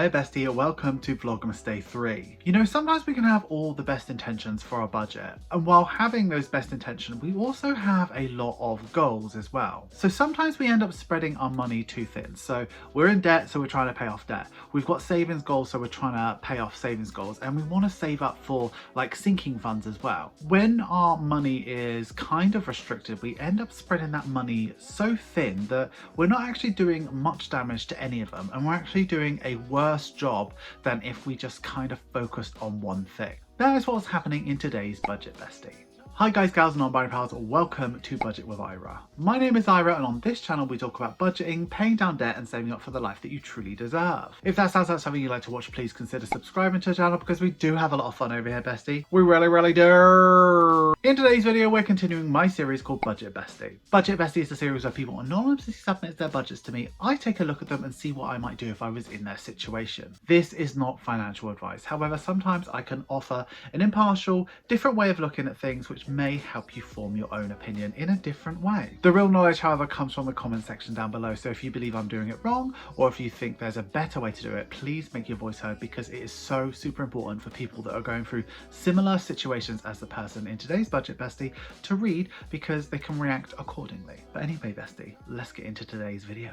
Hello Bestie, welcome to Vlogmas Day 3. You know, sometimes we can have all the best intentions for our budget, and while having those best intentions, we also have a lot of goals as well. So sometimes we end up spreading our money too thin. So we're in debt, so we're trying to pay off debt. We've got savings goals, so we're trying to pay off savings goals, and we want to save up for like sinking funds as well. When our money is kind of restricted, we end up spreading that money so thin that we're not actually doing much damage to any of them, and we're actually doing a worse job than if we just kind of focused on one thing. That is what's happening in today's Budget Bestie. Hi guys, gals and non-binary pals, welcome to Budget with Ira. My name is Ira, and on this channel we talk about budgeting, paying down debt and saving up for the life that you truly deserve. If that sounds like something you'd like to watch, please consider subscribing to the channel because we do have a lot of fun over here, bestie. We really do. In today's video, we're continuing my series called Budget Bestie. Budget Bestie is a series where people anonymously submit their budgets to me. I take a look at them and see what I might do if I was in their situation. This is not financial advice. However, sometimes I can offer an impartial, different way of looking at things which may help you form your own opinion in a different way. The real knowledge, however, comes from the comment section down below, so if you believe I'm doing it wrong or if you think there's a better way to do it, please make your voice heard because it is so super important for people that are going through similar situations as the person in today's Budget Bestie to read because they can react accordingly. But anyway, bestie, let's get into today's video.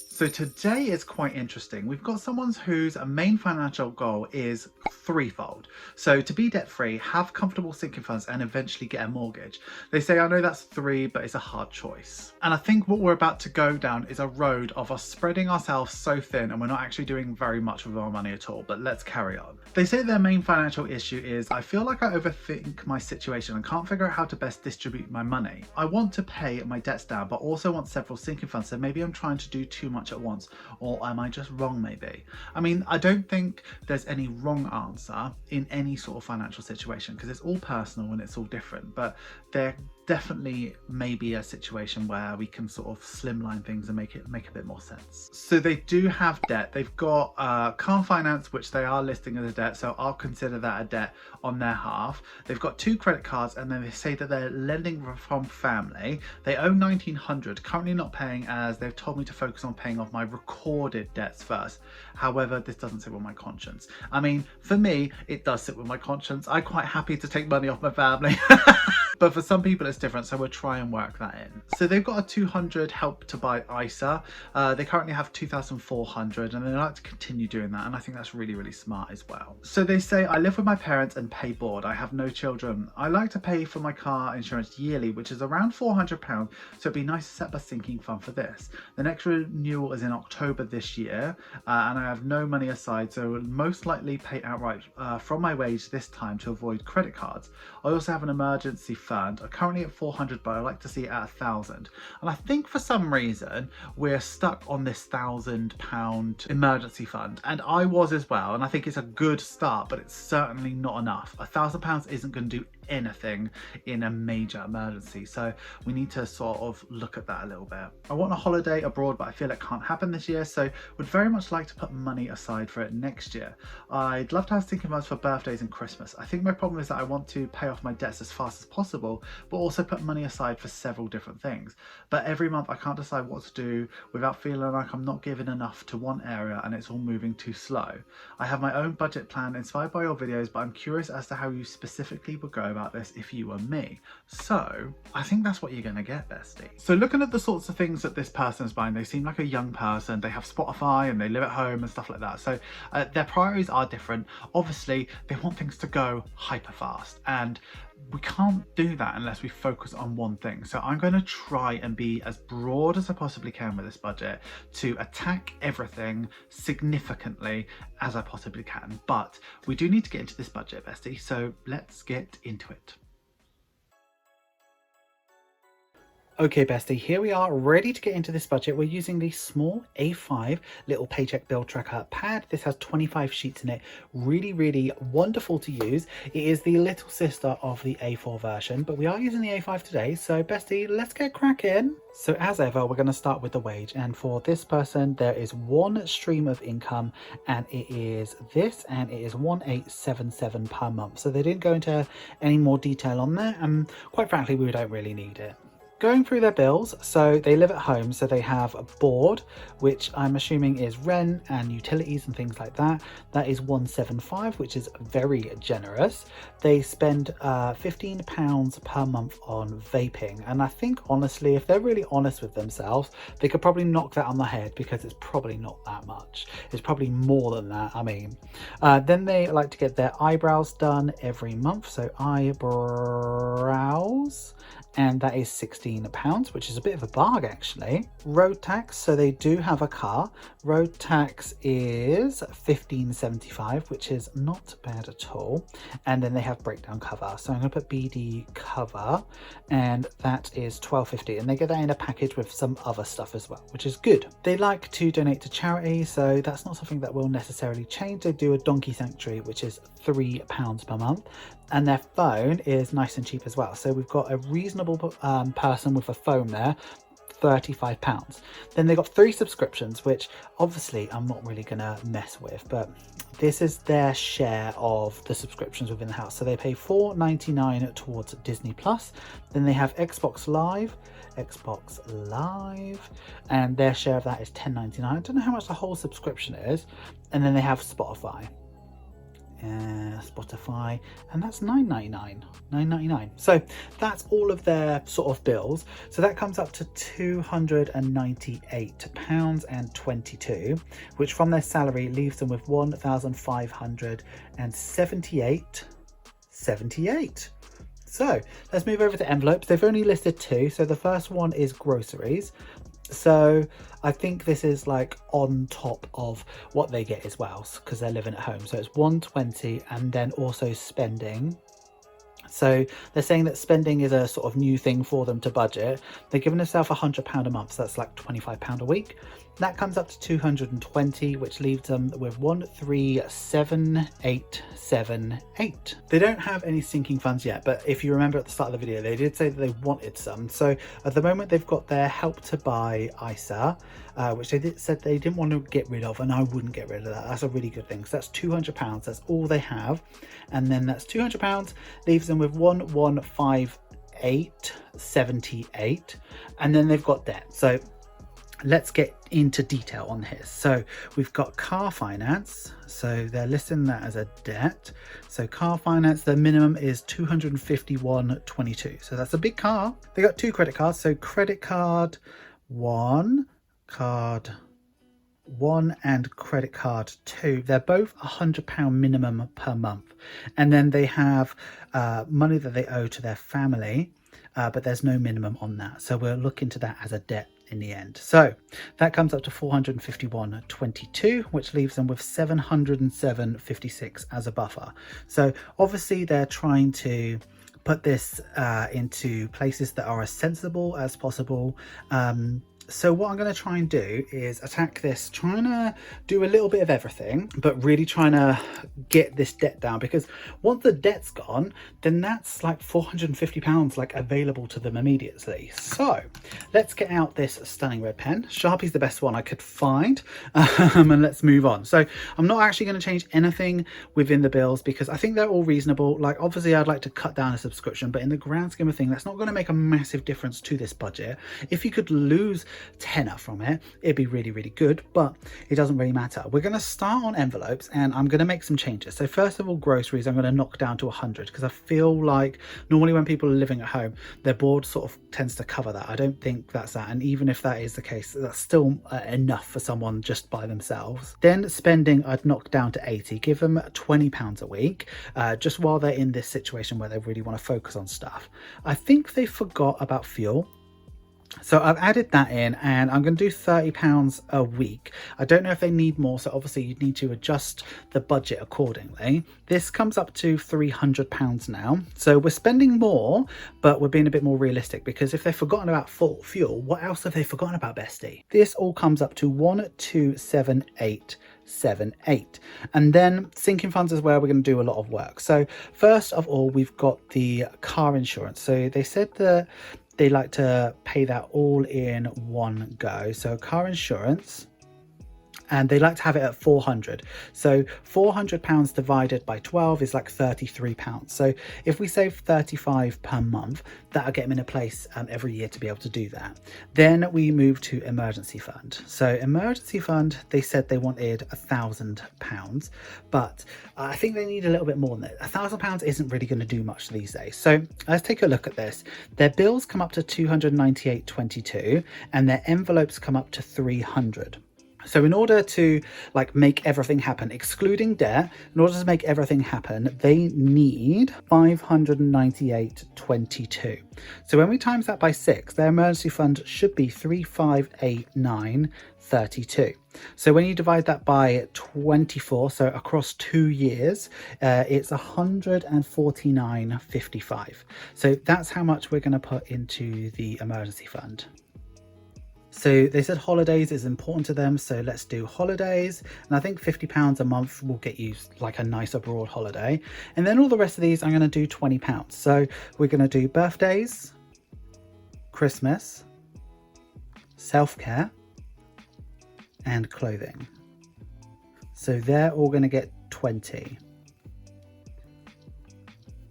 So today is quite interesting. We've got someone whose main financial goal is threefold. So to be debt free, have comfortable sinking funds and eventually get a mortgage. They say, I know that's three, but it's a hard choice. And I think what we're about to go down is a road of us spreading ourselves so thin and we're not actually doing very much with our money at all, but let's carry on. They say their main financial issue is, I feel like I overthink my situation and can't figure out how to best distribute my money. I want to pay my debts down, but also want several sinking funds. So maybe I'm trying to do too much at once, or am I just wrong maybe? I mean, I don't think there's any wrong answer in any sort of financial situation because it's all personal and it's all different, but there definitely may be a situation where we can sort of slimline things and make a bit more sense. So they do have debt. They've got car finance, which they are listing as a debt, so I'll consider that a debt on their half. They've got 2 credit cards, and then they say that they're lending from family. They owe $1,900, currently not paying, as they've told me to focus on paying off my recorded debts first. However, this doesn't sit with my conscience. I mean, for me, it does sit with my conscience. I'm quite happy to take money off my family. But for some people it's different, so we'll try and work that in. So they've got a 200 help to buy ISA. They currently have 2,400 and they like to continue doing that, and I think that's really smart as well. So they say, I live with my parents and pay board. I have no children. I like to pay for my car insurance yearly, which is around £400, so it'd be nice to set up a sinking fund for this. The next renewal is in October this year, and I have no money aside, so will most likely pay outright from my wage this time to avoid credit cards. I also have an emergency fund, currently at 400, but I like to see it at 1,000. And I think for some reason we're stuck on this £1,000 emergency fund, and I was as well, and I think it's a good start, but it's certainly not enough. £1,000 isn't going to do anything in a major emergency, so we need to sort of look at that a little bit. I want a holiday abroad, but I feel it can't happen this year, so would very much like to put money aside for it next year. I'd love to have sinking funds for birthdays and Christmas. I think my problem is that I want to pay off my debts as fast as possible, but also put money aside for several different things. But every month I can't decide what to do without feeling like I'm not giving enough to one area and it's all moving too slow. I have my own budget plan inspired by your videos, but I'm curious as to how you specifically would go about this if you were me. So I think that's what you're gonna get, bestie. So looking at the sorts of things that this person's buying, they seem like a young person. They have Spotify and they live at home and stuff like that. So their priorities are different. Obviously they want things to go hyper fast, and we can't do that unless we focus on one thing. So I'm going to try and be as broad as I possibly can with this budget to attack everything significantly as I possibly can. But we do need to get into this budget, bestie, so let's get into it. Okay, bestie, here we are ready to get into this budget. We're using the small A5 little paycheck bill tracker pad. This has 25 sheets in it. Really wonderful to use. It is the little sister of the A4 version, but we are using the A5 today. So bestie, let's get cracking. So as ever, we're going to start with the wage. And for this person, there is one stream of income, and it is this, and it is 1,877 per month. So they didn't go into any more detail on that. And quite frankly, we don't really need it. Going through their bills, so they live at home, so they have a board, which I'm assuming is rent and utilities and things like that. That is 175, which is very generous. They spend £15 per month on vaping, and I think honestly, if they're really honest with themselves, they could probably knock that on the head, because it's probably not that much. It's probably more than that, I mean. Then they like to get their eyebrows done every month, so eyebrows, and that is £16, which is a bit of a bargain actually. Road tax, so they do have a car. Road tax is £15.75, which is not bad at all. And then they have breakdown cover, so I'm going to put BD cover, and that is £12.50, and they get that in a package with some other stuff as well, which is good. They like to donate to charity, so that's not something that will necessarily change. They do a donkey sanctuary, which is £3 per month, and their phone is nice and cheap as well. So we've got a reasonable person with a phone there, £35. Then they've got 3 subscriptions, which obviously I'm not really gonna mess with, but this is their share of the subscriptions within the house. So they pay $4.99 towards Disney Plus. Then they have Xbox Live, and their share of that is $10.99. I don't know how much the whole subscription is. And then they have Spotify, and that's $9.99. So that's all of their sort of bills. So that comes up to £298.22, which from their salary leaves them with $1,578.78. So let's move over to envelopes. They've only listed 2. So the first one is groceries. So I think this is like on top of what they get as well, because they're living at home. So it's $120, and then also spending. So they're saying that spending is a sort of new thing for them to budget. They're giving themselves £100 a month, so that's like £25 a week. That comes up to 220, which leaves them with 137,878. They don't have any sinking funds yet, but if you remember at the start of the video, they did say that they wanted some. So at the moment, they've got their help to buy ISA, which they said they didn't want to get rid of, and I wouldn't get rid of that. That's a really good thing. So that's £200. That's all they have, and then that's £200 leaves them with 115,878, and then they've got debt. So let's get into detail on this. So we've got car finance, so they're listing that as a debt. So car finance, the minimum is $251.22, so that's a big car. They got 2 credit cards, so credit card 1, card 1 and credit card 2. They're both £100 minimum per month, and then they have money that they owe to their family, but there's no minimum on that, so we'll look into that as a debt in the end. So that comes up to $451.22, which leaves them with $707.56 as a buffer. So obviously they're trying to put this into places that are as sensible as possible. So what I'm going to try and do is attack this, trying to do a little bit of everything, but really trying to get this debt down, because once the debt's gone, then that's like £450 like available to them immediately. So let's get out this stunning red pen. Sharpie's the best one I could find, and let's move on. So I'm not actually going to change anything within the bills, because I think they're all reasonable. Like obviously I'd like to cut down a subscription, but in the grand scheme of things, that's not going to make a massive difference to this budget. If you could lose tenner from it, it'd be really, really good, but it doesn't really matter. We're going to start on envelopes, and I'm going to make some changes. So first of all, groceries, I'm going to knock down to 100, because I feel like normally when people are living at home, their board sort of tends to cover that. I don't think that's that, and even if that is the case, that's still enough for someone just by themselves. Then spending, I'd knock down to 80, give them £20 a week, just while they're in this situation where they really want to focus on stuff. I think they forgot about fuel, so I've added that in, and I'm going to do £30 a week. I don't know if they need more, so obviously you need to adjust the budget accordingly. This comes up to £300 now, so we're spending more, but we're being a bit more realistic, because if they've forgotten about fuel, what else have they forgotten about, Bestie? This all comes up to 127,878, and then sinking funds is where we're going to do a lot of work. So first of all, we've got the car insurance. So they said that they like to pay that all in one go. So car insurance, and they like to have it at 400. So £400 divided by 12 is like £33. So if we save 35 per month, that'll get them in a place every year to be able to do that. Then we move to emergency fund. So emergency fund, they said they wanted £1,000, but I think they need a little bit more than that. £1,000 isn't really going to do much these days. So let's take a look at this. Their bills come up to 298.22 and their envelopes come up to 300. So in order to like make everything happen, excluding debt, in order to make everything happen, they need 598.22. So when we times that by 6, their emergency fund should be 3,589.32. So when you divide that by 24, so across 2 years, it's 149.55. So that's how much we're going to put into the emergency fund. So they said holidays is important to them, so let's do holidays, and I think £50 a month will get you like a nice abroad holiday. And then all the rest of these I'm going to do £20. So we're going to do birthdays, Christmas, self-care, and clothing. So they're all going to get 20.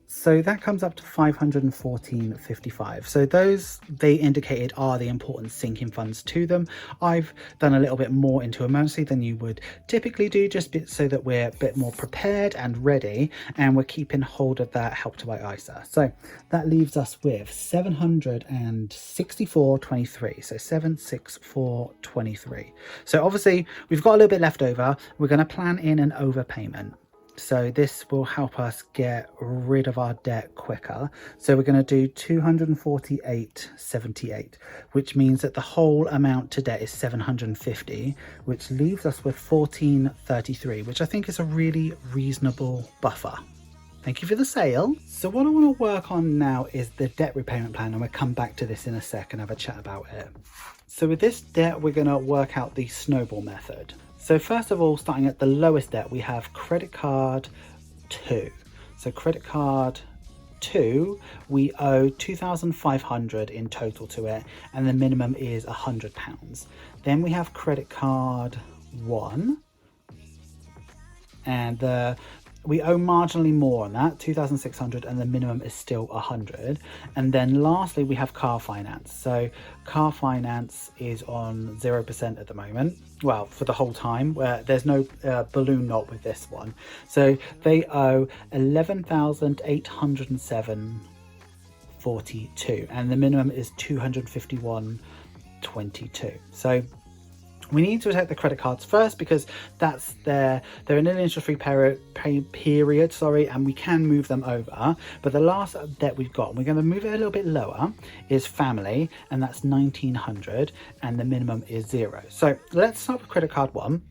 So that comes up to 514.55. So those they indicated are the important sinking funds to them. I've done a little bit more into emergency than you would typically do, just so that we're a bit more prepared and ready, and we're keeping hold of that Help to Buy ISA. So that leaves us with 764.23. So 764.23. So obviously we've got a little bit left over. We're going to plan in an overpayment. So this will help us get rid of our debt quicker. So we're going to do 248.78, which means that the whole amount to debt is 750, which leaves us with 1433, which I think is a really reasonable buffer. Thank you for the sale. So what I want to work on now is the debt repayment plan, and we'll come back to this in a sec and have a chat about it. So with this debt, we're going to work out the snowball method. So first of all, starting at the lowest debt, we have credit card 2. So credit card 2, we owe 2,500 in total to it, and the minimum is £100. Then we have credit card 1, and we owe marginally more on that, 2,600, and the minimum is still 100. And then lastly, we have car finance. So car finance is on 0% at the moment. Well, for the whole time, where there's no balloon knot with this one. So they owe 11,807.42, and the minimum is 251.22. So we need to protect the credit cards first, because that's they're in an interest-free period, and we can move them over. But the last debt we've got, we're going to move it a little bit lower, is family, and that's 1,900, and the minimum is 0. So let's start with credit card 1.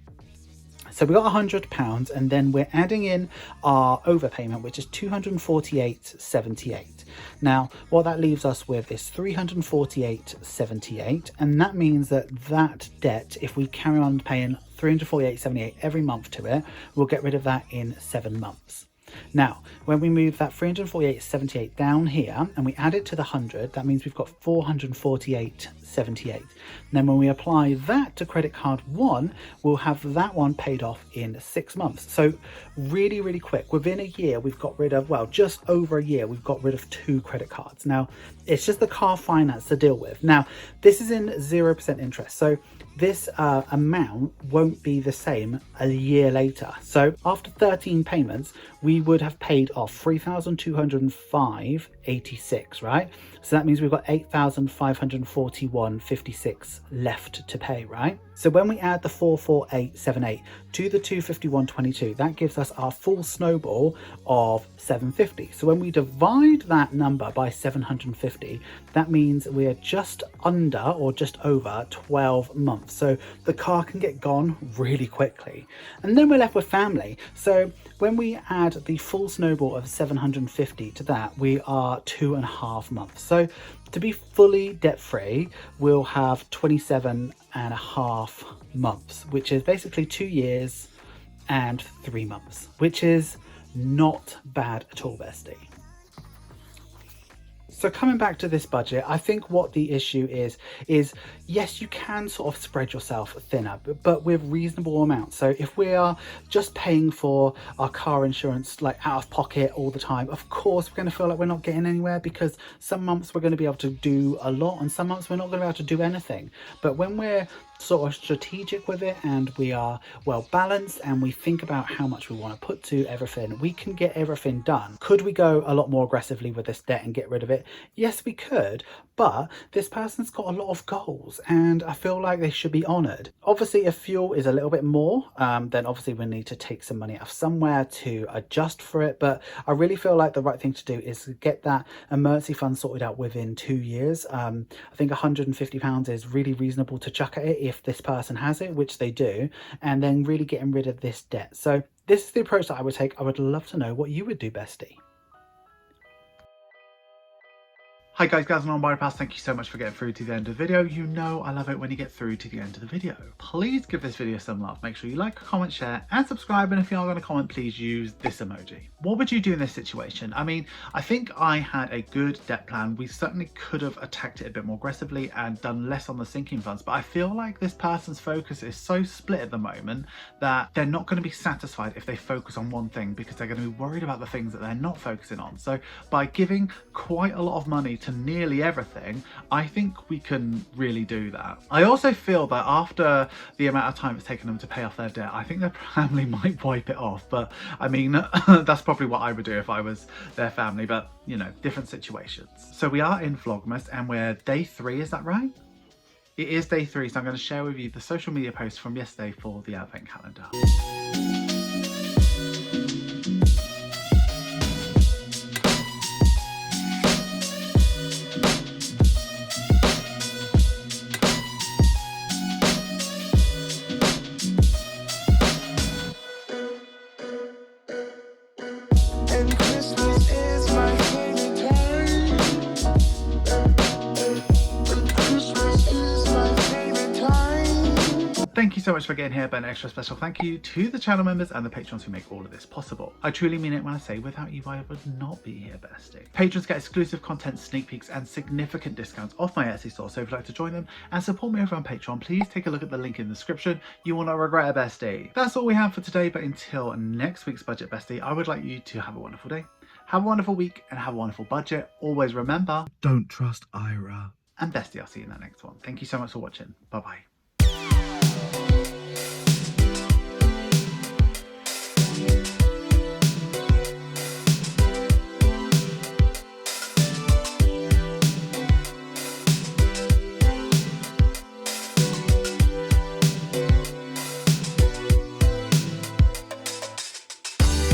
So we got £100, and then we're adding in our overpayment, which is 248.78. Now, what that leaves us with is 348.78, and that means that that debt, if we carry on paying 348.78 every month to it, we'll get rid of that in 7 months. Now, when we move that 348.78 down here and we add it to the 100, that means we've got 448.78. Then when we apply that to credit card 1, we'll have that one paid off in 6 months. So really, really quick. Within a year, we've got rid of, well, just over a year, we've got rid of 2 credit cards. Now, it's just the car finance to deal with. Now, this is in 0% interest. So this amount won't be the same a year later. So after 13 payments, we would have paid off 3,205.86, right? So that means we've got 8,541.56 left to pay, right? So when we add the 448.78 to the 251.22, that gives us our full snowball of 750. So when we divide that number by 750, that means we're just under or just over 12 months. So the car can get gone really quickly. And then we're left with family. So when we add the full snowball of 750 to that, we are 2.5 months. So to be fully debt-free, we'll have 27.5 months, which is basically 2 years and 3 months, which is not bad at all, bestie. So coming back to this budget, I think what the issue is yes, you can sort of spread yourself thinner, but with reasonable amounts. So if we are just paying for our car insurance like out of pocket all the time, of course we're going to feel like we're not getting anywhere, because some months we're going to be able to do a lot and some months we're not going to be able to do anything. But when we're sort of strategic with it and we are well balanced and we think about how much we want to put to everything, we can get everything done. Could we go a lot more aggressively with this debt and get rid of it? Yes, we could, but this person's got a lot of goals and I feel like they should be honoured. Obviously, if fuel is a little bit more, then obviously we need to take some money out of somewhere to adjust for it. But I really feel like the right thing to do is get that emergency fund sorted out within 2 years. I think £150 is really reasonable to chuck at it if this person has it, which they do, and then really getting rid of this debt. So this is the approach that I would take. I would love to know what you would do, bestie. Hi guys, gals and non-binary, thank you so much for getting through to the end of the video. You know I love it when you get through to the end of the video. Please give this video some love. Make sure you like, comment, share and subscribe, and if you are going to comment, please use this emoji. What would you do in this situation? I mean, I think I had a good debt plan. We certainly could have attacked it a bit more aggressively and done less on the sinking funds, but I feel like this person's focus is so split at the moment that they're not going to be satisfied if they focus on one thing, because they're going to be worried about the things that they're not focusing on. So by giving quite a lot of money to nearly everything, I think we can really do that. I also feel that after the amount of time it's taken them to pay off their debt, I think their family might wipe it off. But I mean, that's probably what I would do if I was their family, but you know, different situations. So we are in Vlogmas and we're day 3, is that right? It is day 3, so I'm going to share with you the social media posts from yesterday for the advent calendar. Thank you so much for getting here, but an extra special thank you to the channel members and the patrons who make all of this possible. I truly mean it when I say without you I would not be here, bestie. Patrons get exclusive content, sneak peeks and significant discounts off my Etsy store, so if you'd like to join them and support me over on Patreon, please take a look at the link in the description. You will not regret it, bestie. That's all we have for today, but until next week's budget, bestie, I would like you to have a wonderful day, have a wonderful week and have a wonderful budget. Always remember, don't trust Ira. And bestie, I'll see you in that next one. Thank you so much for watching. Bye bye.